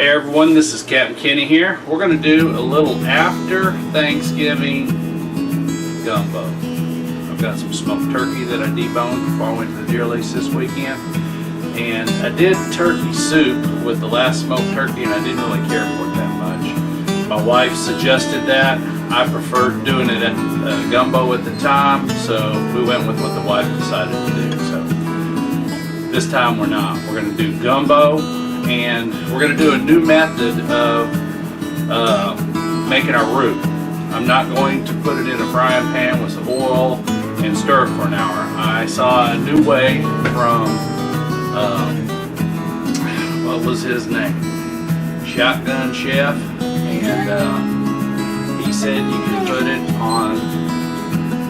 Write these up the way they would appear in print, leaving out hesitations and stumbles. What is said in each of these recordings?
Hey everyone, this is Captain Kenny here. We're going to do a little after Thanksgiving gumbo. I've got some smoked turkey that I deboned before I went to the deer lease this weekend. And I did turkey soup with the last smoked turkey and I didn't really care for it that much. My wife suggested that. I preferred doing it at gumbo at the time, so we went with what the wife decided to do. So this time we're not. We're going to do gumbo. And we're going to do a new method of making our roux. I'm not going to put it in a frying pan with some oil and stir it for an hour. I saw a new way from, what was his name? Shotgun Chef. And he said you can put it on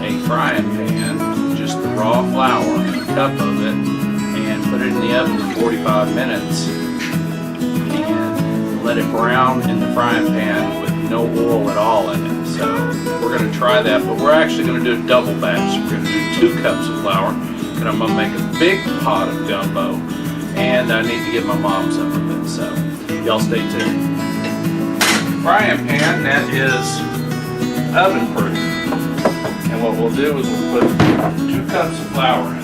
a frying pan, just the raw flour, a cup of it, and put it in the oven for 45 minutes. Let it brown in the frying pan with no oil at all in it. So we're going to try that, but we're actually going to do a double batch. We're going to do 2 cups of flour, and I'm going to make a big pot of gumbo, and I need to give my mom some of it. So y'all stay tuned. Frying pan that is oven proof, and what we'll do is we'll put 2 cups of flour in.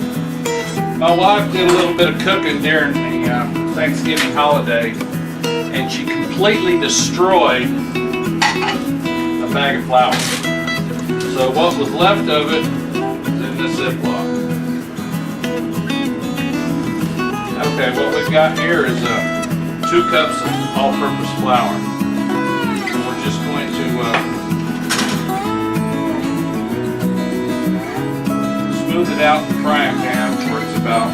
My wife did a little bit of cooking during the Thanksgiving holiday, and she completely destroyed a bag of flour. So what was left of it is in this Ziploc. Okay, what we've got here is 2 cups of all-purpose flour. And we're just going to smooth it out in the frying pan where it's about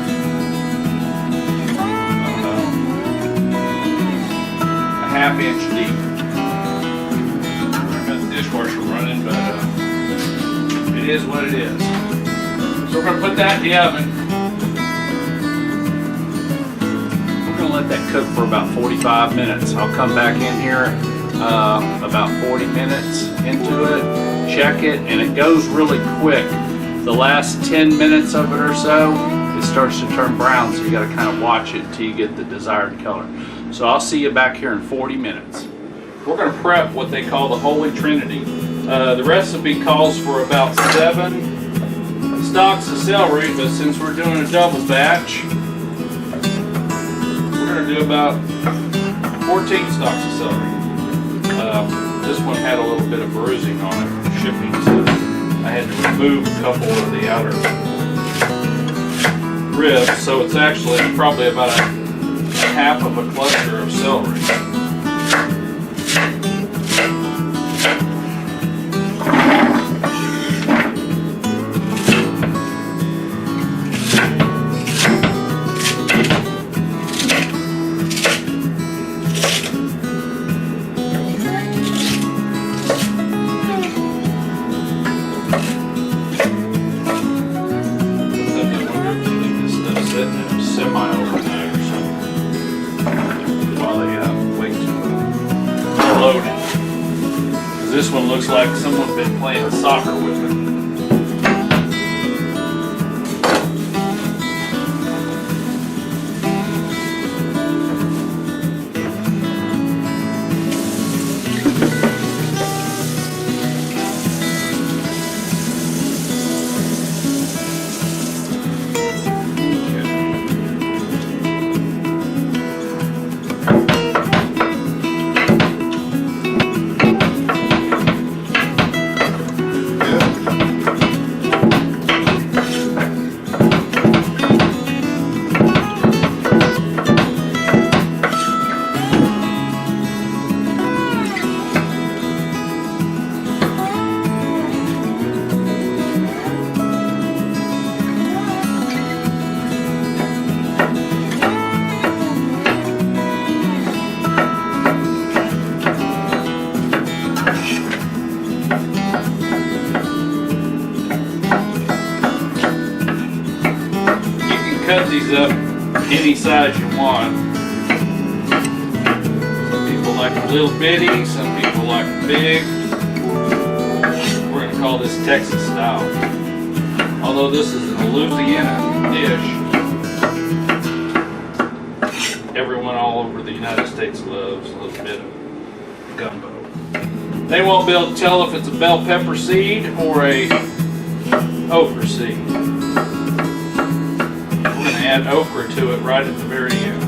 ½ inch deep. I've got the dishwasher running, but it is what it is. So we're going to put that in the oven. We're going to let that cook for about 45 minutes. I'll come back in here about 40 minutes into it, check it, and it goes really quick. The last 10 minutes of it or so, it starts to turn brown, so you got to kind of watch it until you get the desired color. So I'll see you back here in 40 minutes. We're going to prep what they call the Holy Trinity. The recipe calls for about 7 stalks of celery, but since we're doing a double batch, we're going to do about 14 stalks of celery. This one had a little bit of bruising on it from shipping, so I had to remove a couple of the outer ribs, so it's actually probably about half of a cluster of celery. This one looks like someone's been playing soccer with it. Cut these up any size you want. Some people like a little bitty, some people like big. We're going to call this Texas style. Although this is a Louisiana dish, everyone all over the United States loves a little bit of gumbo. They won't be able to tell if it's a bell pepper seed or a okra seed. We're going to add okra to it right at the very end.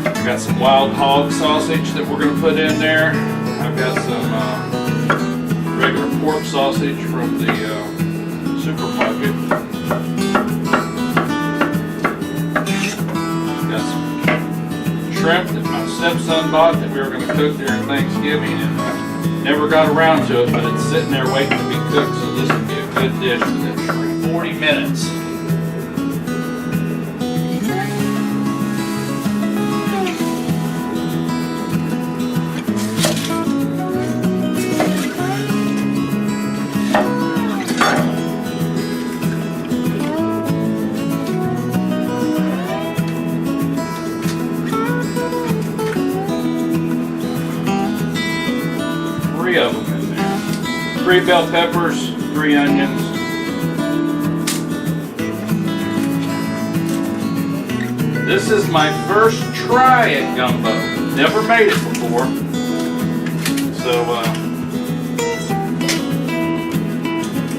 I've got some wild hog sausage that we're going to put in there. I've got some regular pork sausage from the supermarket. Got some shrimp that my stepson bought that we were going to cook during Thanksgiving, and I never got around to it, but it's sitting there waiting to be cooked, so this will be a good dish within 40 minutes. Of them in there. 3 bell peppers, 3 onions. This is my first try at gumbo. Never made it before. So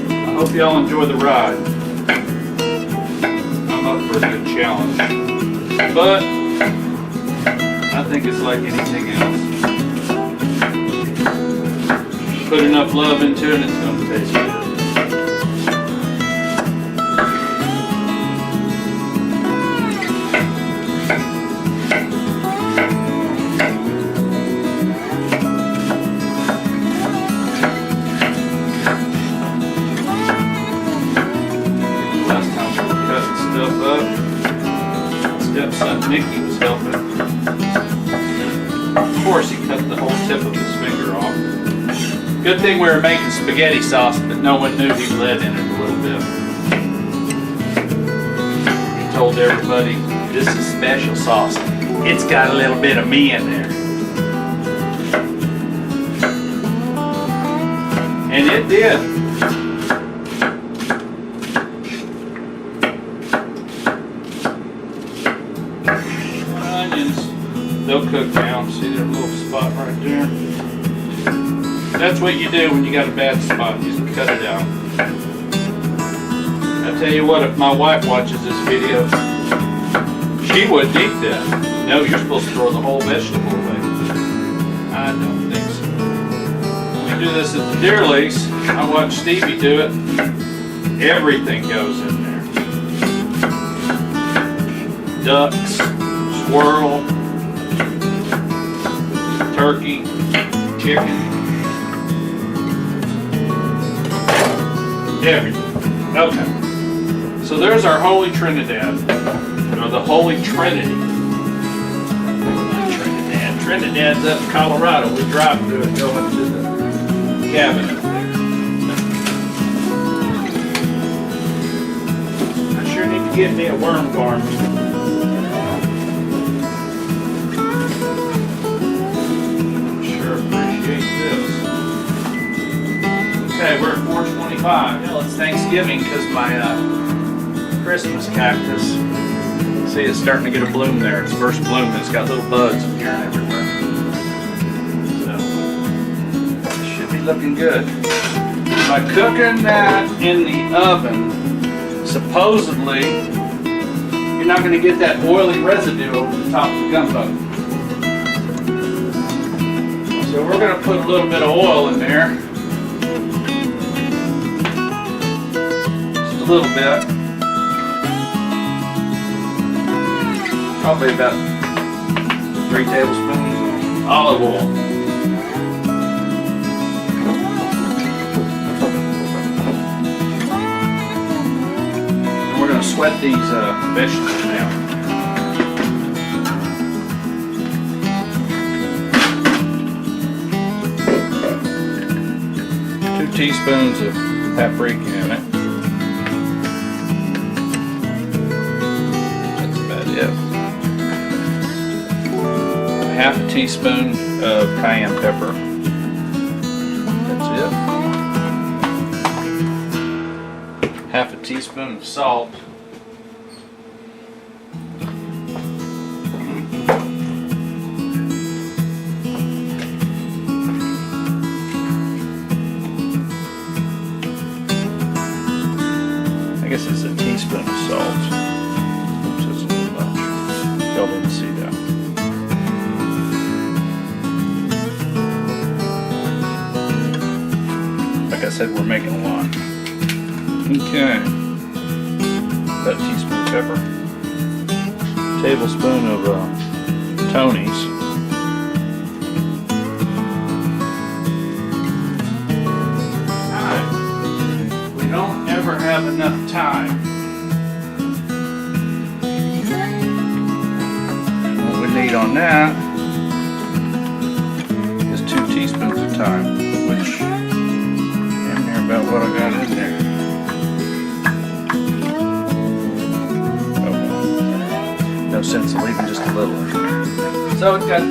I hope y'all enjoy the ride. I'm up for a good challenge. But I think it's like anything else. Put enough love into it and it's going to taste good. 'cause Mickey was helping. Of course, he cut the whole tip of his finger off. Good thing we were making spaghetti sauce, but no one knew he bled in it a little bit. He told everybody, this is special sauce. It's got a little bit of me in there. And it did. Onions, they'll cook down. See that little spot right there? That's what you do when you got a bad spot. You just cut it out. I tell you what, if my wife watches this video, she wouldn't eat that. No, you're supposed to throw the whole vegetable away. I don't think so. When we do this at the deer lease, I watch Stevie do it. Everything goes in there. Ducks, squirrel, turkey, chicken, everything. Okay. So there's our Holy Trinidad, or the Holy Trinity. Trinidad's up in Colorado. We drive to it going to the cabin up there. I sure need to get me a worm farm. Sure appreciate this. Okay, we're at 425. Well, it's Thanksgiving because my Christmas cactus, see, it's starting to get a bloom there. It's first bloom and it's got little buds appearing everywhere. So, it should be looking good. By cooking that in the oven, supposedly, you're not going to get that oily residue over the top of the gumbo. So we're going to put a little bit of oil in there. Just a little bit. Probably about 3 tablespoons of olive oil. And we're going to sweat these vegetables down. Two teaspoons of paprika in it. That's about it. Half a teaspoon of cayenne pepper. That's it. teaspoon of salt. I guess it's a teaspoon of salt. Oops, that's a little much. Y'all didn't see that. Like I said, we're making a lot. Okay. About a teaspoon of pepper. Tablespoon of Tony's. We don't ever have enough time. What we need on that is 2 teaspoons of thyme, which damn near about what I got in there. Oh, no sense of leaving just a little in there. So it's got.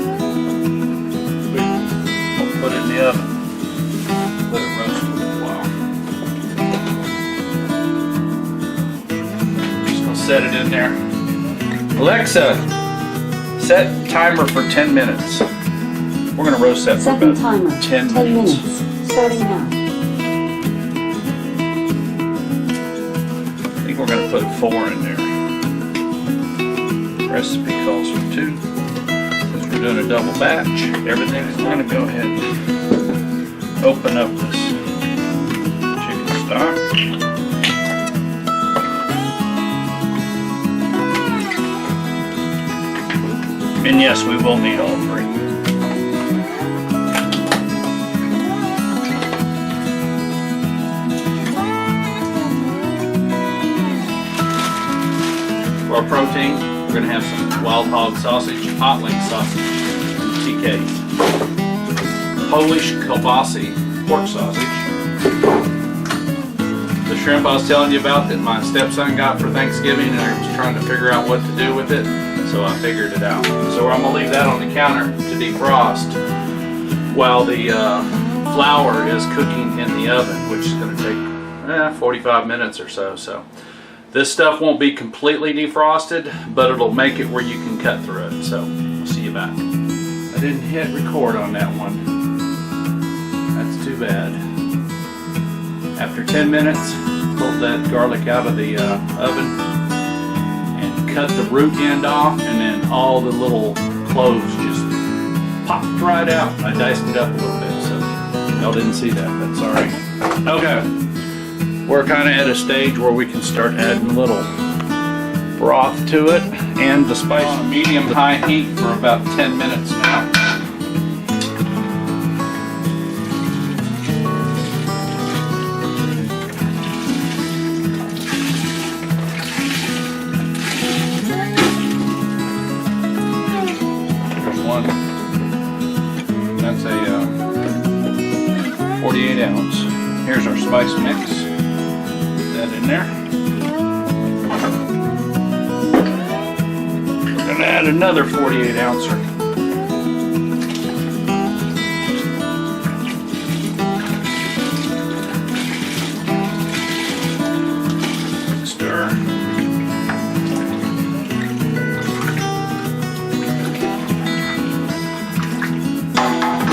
We'll put it in the oven. Let it roast a little while. Set it in there. Alexa, set timer for 10 minutes. We're going to roast that for about timer, 10 minutes. Starting now. I think we're going to put 4 in there. Recipe calls for 2. Since we're doing a double batch, everything is going to go ahead and open up this chicken stock. And yes, we will need all 3. For our protein, we're going to have some wild hog sausage, hot link sausage, TK, Polish kielbasa pork sausage, the shrimp I was telling you about that my stepson got for Thanksgiving, and I was trying to figure out what to do with it. So I figured it out. So I'm going to leave that on the counter to defrost while the flour is cooking in the oven, which is going to take 45 minutes or so. So this stuff won't be completely defrosted, but it'll make it where you can cut through it. So I'll see you back. I didn't hit record on that one. That's too bad. After 10 minutes, pulled that garlic out of the oven. Cut the root end off, and then all the little cloves just popped right out. I diced it up a little bit, so y'all didn't see that. That's all right. Okay, we're kind of at a stage where we can start adding a little broth to it, and the spice on medium-high heat for about 10 minutes now. That's a 48 ounce. Here's our spice mix. Put that in there. We're going to add another 48 ouncer. Stir.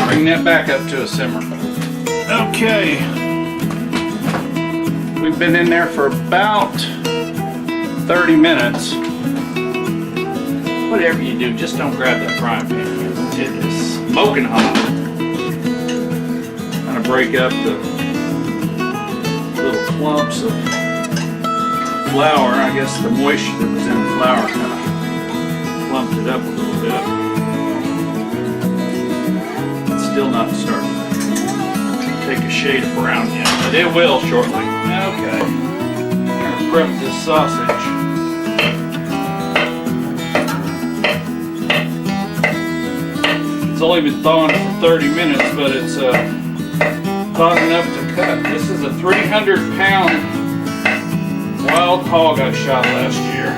Bring that back up to a simmer. Okay. We've been in there for about 30 minutes. Whatever you do, just don't grab that frying pan. It is smoking hot. Kind of break up the little clumps of flour. I guess the moisture that was in the flour kind of clumped it up a little bit. Still not starting to take a shade of brown yet, but it will shortly. Okay, I'm gonna prep this sausage. It's only been thawing for 30 minutes, but it's hot enough to cut. This is a 300-pound wild hog I shot last year.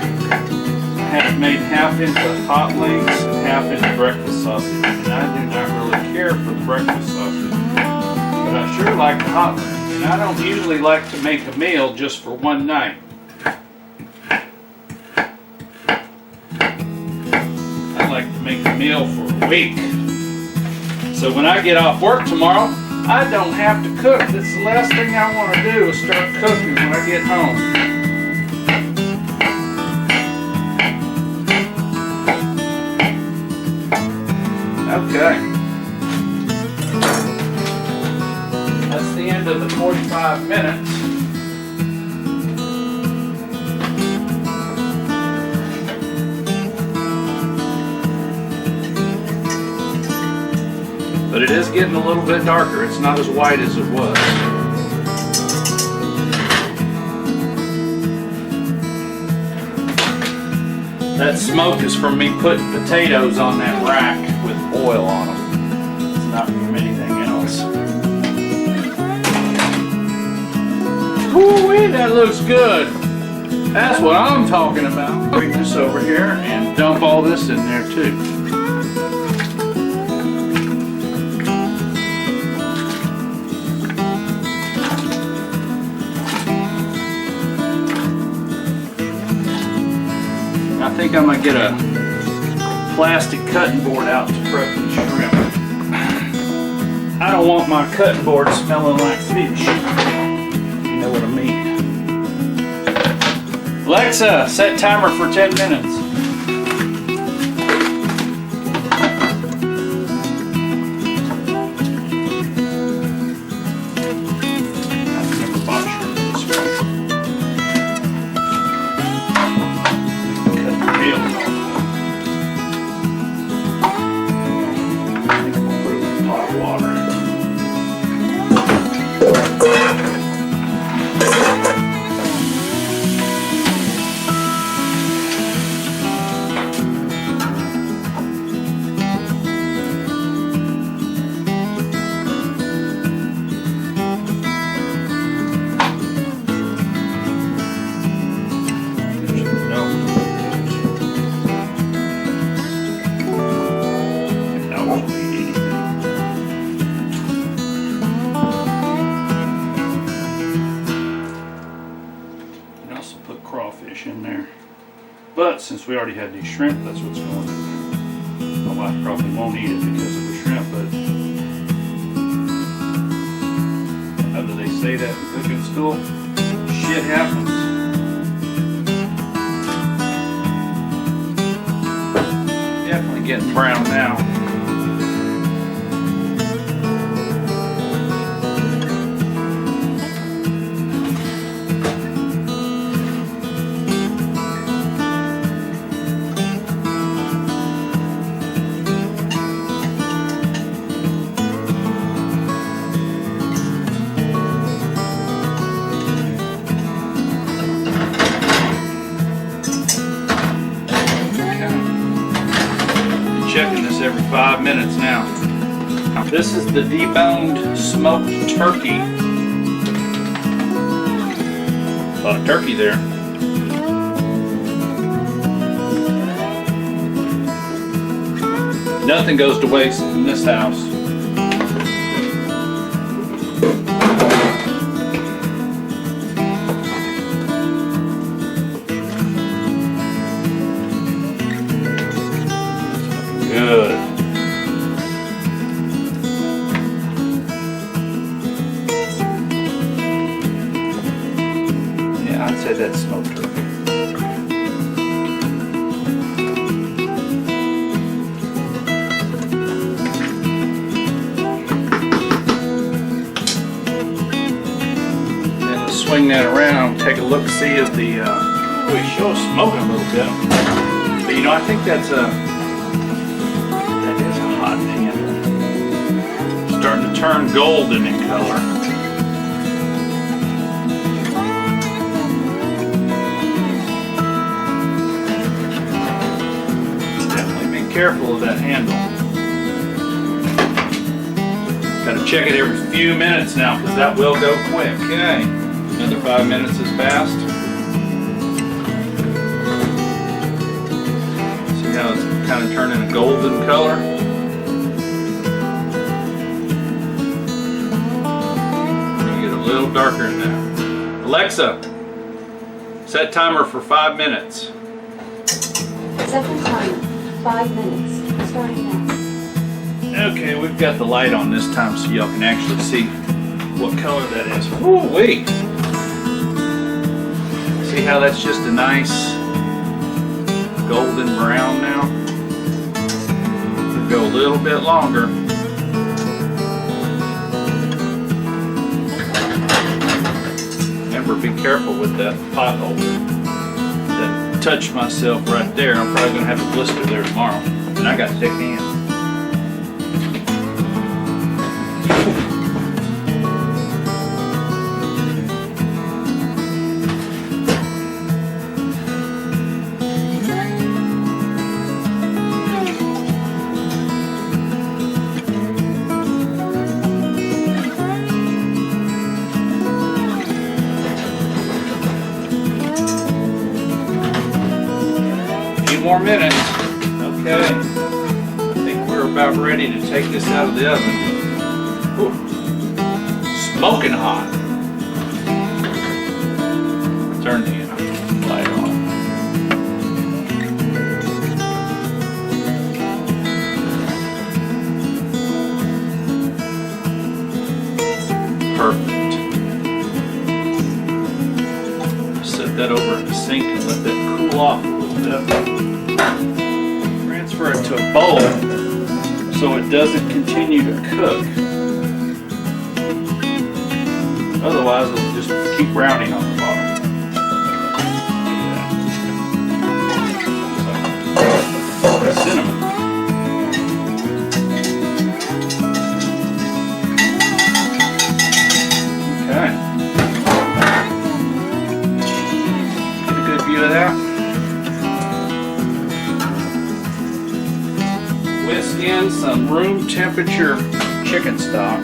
I had it made half into hot links and half into breakfast sausage. And I do not really care for the breakfast sausage, but I sure like the hot links. And I don't usually like to make a meal just for one night. I like to make a meal for a week. So when I get off work tomorrow, I don't have to cook. That's the last thing I want to do is start cooking when I get home. Okay. That's the end of the 45 minutes. But it is getting a little bit darker. It's not as white as it was. That smoke is from me putting potatoes on that rack with oil on them. It's not from anything else. Woo-wee, that looks good. That's what I'm talking about. Bring this over here and dump all this in there too. I think I'm going to get a plastic cutting board out to prep the shrimp. I don't want my cutting board smelling like fish. You know what I mean. Alexa, set timer for 10 minutes. I've never bought shrimp this way. In there, but since we already had these shrimp, that's what's going in there. My wife probably won't eat it because of the shrimp, but how do they say that in cooking school? Shit happens. Definitely getting brown now. Checking this every 5 minutes now. This is the deboned smoked turkey. A lot of turkey there. Nothing goes to waste in this house. Good. Yeah, I'd say that's smoked turkey. Then let's swing that around, take a look-see of the, we show smoking a little bit. But you know, I think that's a hot pan. Starting to turn golden in color. Definitely be careful of that handle. Got to check it every few minutes now because that will go quick. Okay, another 5 minutes has passed. See how it's kind of turning a golden color. little darker than that. Alexa, set timer for 5 minutes. Set the timer. 5 minutes. Starting now. Okay, we've got the light on this time so y'all can actually see what color that is. Ooh, wait. See how that's just a nice golden brown now? We'll go a little bit longer. Remember, be careful with that pot holder. That touched myself right there. I'm probably going to have a blister there tomorrow. And I got thick hands. More minutes. Okay. I think we're about ready to take this out of the oven. Ooh. Smoking hot. Turn the light on. Perfect. Set that over in the sink and let that cool off a little bit. Transfer it to a bowl so it doesn't continue to cook. Otherwise, it'll just keep browning on the bottom. Cinnamon. Okay. Get a good view of that. Whisk in some room temperature chicken stock.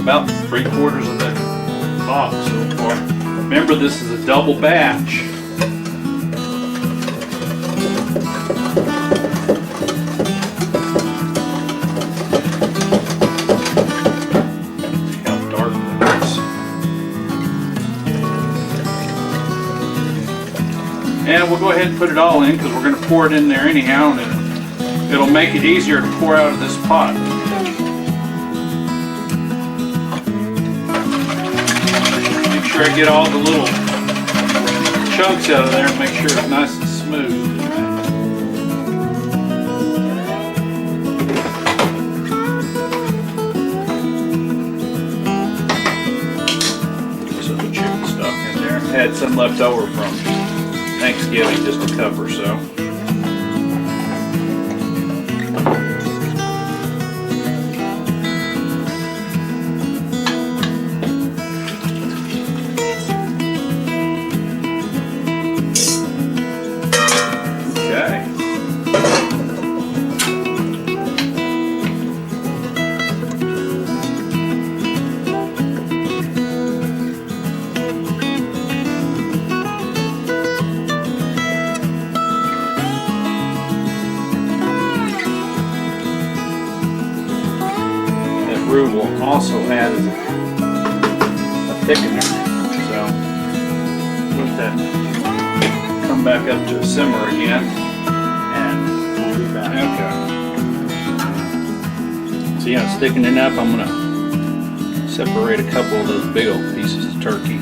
About 3/4 of that box so far. Remember, this is a double batch. Look how dark that is. And we'll go ahead and put it all in because we're going to pour it in there anyhow, and it'll make it easier to pour out of this pot. I get all the little chunks out of there and make sure it's nice and smooth. Some chicken stock in there. Had some left over from Thanksgiving, just a cup or so. Roux will also add a thickener, so let that come back up to a simmer again, and we'll be back. Okay. So yeah, it's thickening up. I'm gonna separate a couple of those big old pieces of turkey.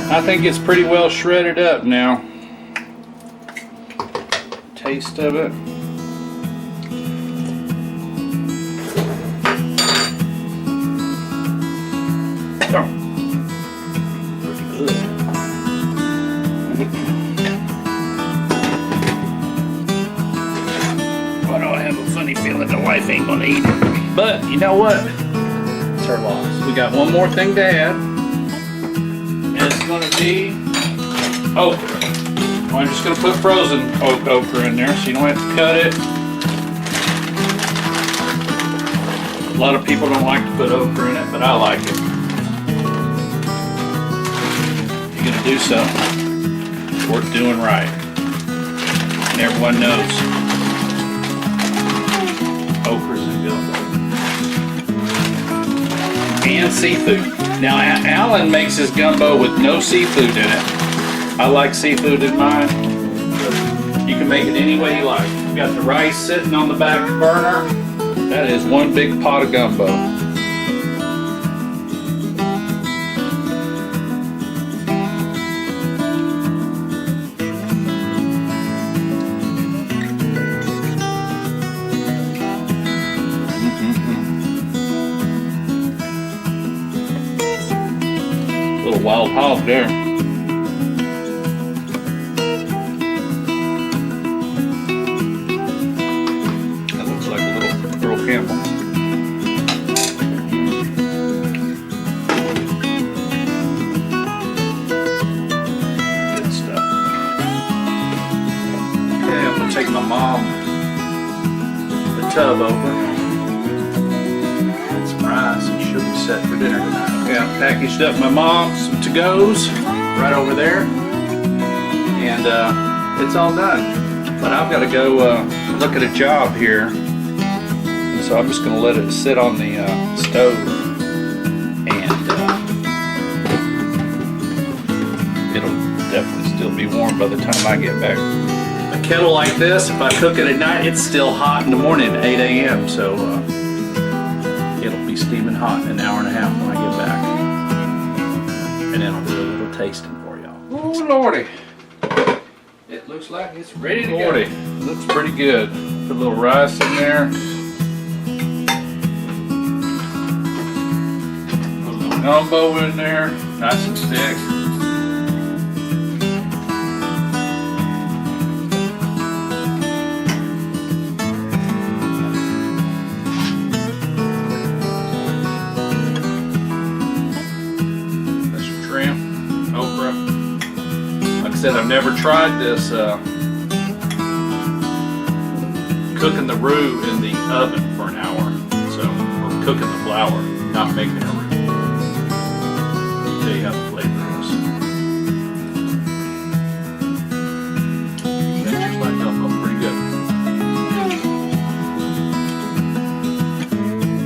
I I think it's pretty well shredded up now. Taste of it. Pretty good. Why do I have a funny feeling the wife ain't gonna eat it? But you know what? It's her loss. We got one more thing to add. And it's gonna be okra. Well, I'm just gonna put frozen okra in there so you don't have to cut it. A lot of people don't like to put okra in it, but I like it. If you're gonna do something, it's worth doing right. And everyone knows okra's in gumbo. And seafood. Now Alan makes his gumbo with no seafood in it. I like seafood in mine. You can make it any way you like. You got the rice sitting on the back burner. That is one big pot of gumbo. Little wild hog there. That looks like a little Earl Campbell. Good stuff. Okay, I'm gonna take my mom the tub over. And some rice, and she'll be set for dinner tonight. Okay, I've packaged up my mom some to-goes right over there, and it's all done. But I've got to go look at a job here, and so I'm just going to let it sit on the stove, and it'll definitely still be warm by the time I get back. A kettle like this, if I cook it at night, it's still hot in the morning at 8 a.m. So it'll be steaming hot in an hour and a half when I get back. And then I'll do a little tasting for y'all. Oh lordy. It looks like it's ready to go. Looks pretty good. Put a little rice in there. Put a little gumbo in there. Nice and thick. I've never tried this cooking the roux in the oven for an hour. So we're cooking the flour, not making a roux. I'll tell you how the flavor is. That just like gumbo, pretty good.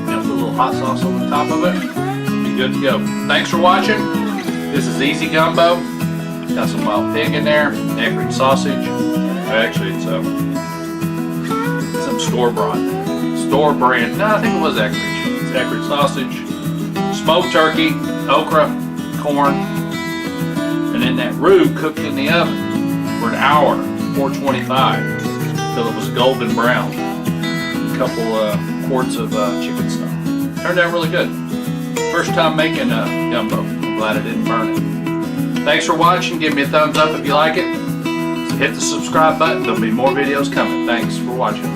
Now put a little hot sauce on the top of it. Be good to go. Thanks for watching. This is Easy Gumbo. Got some wild pig in there, Eckrich sausage. Actually, it's some store brand. No, I think it was Eckrich. It's Eckrich sausage, smoked turkey, okra, corn, and then that roux cooked in the oven for an hour, 425, till it was golden brown. A couple quarts of chicken stock. Turned out really good. First time making gumbo. I'm glad I didn't burn it. Thanks for watching. Give me a thumbs up if you like it. Hit the subscribe button. There'll be more videos coming. Thanks for watching.